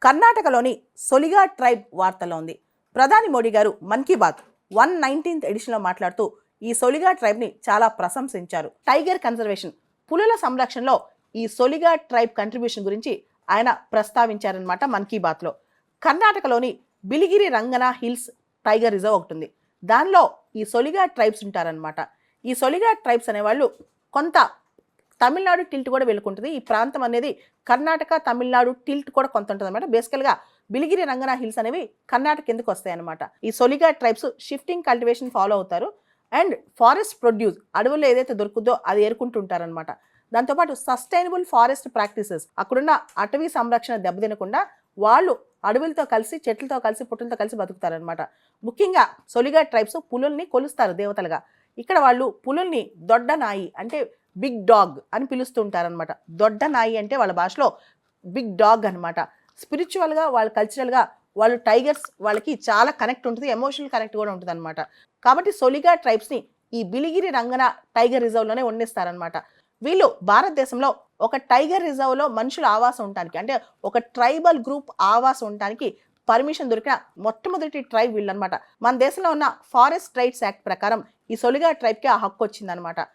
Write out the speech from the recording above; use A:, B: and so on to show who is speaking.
A: కర్ణాటకలోని సొలిగా ట్రైబ్ వార్తల్లో ఉంది. ప్రధాని మోడీ గారు మన్ కీ బాత్ 119th ఎడిషన్లో మాట్లాడుతూ ఈ సొలిగా ట్రైబ్ని చాలా ప్రశంసించారు. టైగర్ కన్జర్వేషన్, పులుల సంరక్షణలో ఈ సొలిగా ట్రైబ్ కంట్రిబ్యూషన్ గురించి ఆయన ప్రస్తావించారనమాట మన్ కీ బాత్లో. కర్ణాటకలోని బిలిగిరి రంగనా హిల్స్ టైగర్ రిజర్వ్ ఒకటి ఉంది. దానిలో ఈ సొలిగా ట్రైబ్స్ ఉంటారనమాట. ఈ సొలిగా ట్రైబ్స్ అనేవాళ్ళు కొంత తమిళనాడు టిల్ట్ కూడా వెళ్ళుకుంటుంది. ఈ ప్రాంతం అనేది కర్ణాటక తమిళనాడు టిల్ట్ కూడా కొంత ఉంటుంది అనమాట. బేసికల్గా బిలిగిరి రంగనా హిల్స్ అనేవి కర్ణాటక కిందకు వస్తాయి అనమాట. ఈ సొలిగా ట్రైబ్స్ షిఫ్టింగ్ కల్టివేషన్ ఫాలో అవుతారు అండ్ ఫారెస్ట్ ప్రొడ్యూస్, అడవుల్లో ఏదైతే దొరుకుతుందో అది ఏరుకుంటుంటారనమాట. దాంతోపాటు సస్టైనబుల్ ఫారెస్ట్ ప్రాక్టీసెస్, అక్కడున్న అటవీ సంరక్షణ దెబ్బతినకుండా వాళ్ళు అడవులతో కలిసి, చెట్లతో కలిసి, పుట్టలతో కలిసి బతుకుతారనమాట. ముఖ్యంగా సొలిగా ట్రైబ్స్ పులుల్ని కొలుస్తారు దేవతలుగా. ఇక్కడ వాళ్ళు పులుల్ని దొడ్డ నాయి అంటే బిగ్ డాగ్ అని పిలుస్తుంటారనమాట. దొడ్డ నాయి అంటే వాళ్ళ భాషలో బిగ్ డాగ్ అనమాట. స్పిరిచువల్గా, వాళ్ళ కల్చరల్గా వాళ్ళు టైగర్స్ వాళ్ళకి చాలా కనెక్ట్ ఉంటుంది, ఎమోషనల్ కనెక్ట్ కూడా ఉంటుంది అనమాట. కాబట్టి సొలిగా ట్రైబ్స్ని ఈ బిలిగిరి రంగన టైగర్ రిజర్వ్లోనే వండిస్తారనమాట. వీళ్ళు భారతదేశంలో ఒక టైగర్ రిజర్వ్లో మనుషులు ఆవాసం ఉండటానికి, అంటే ఒక ట్రైబల్ గ్రూప్ ఆవాసం ఉండటానికి పర్మిషన్ దొరికిన మొట్టమొదటి ట్రైబ్ వీళ్ళు అనమాట. మన దేశంలో ఉన్న ఫారెస్ట్ రైట్స్ యాక్ట్ ప్రకారం ఈ సొలిగా ట్రైబ్కి ఆ హక్కు వచ్చిందనమాట.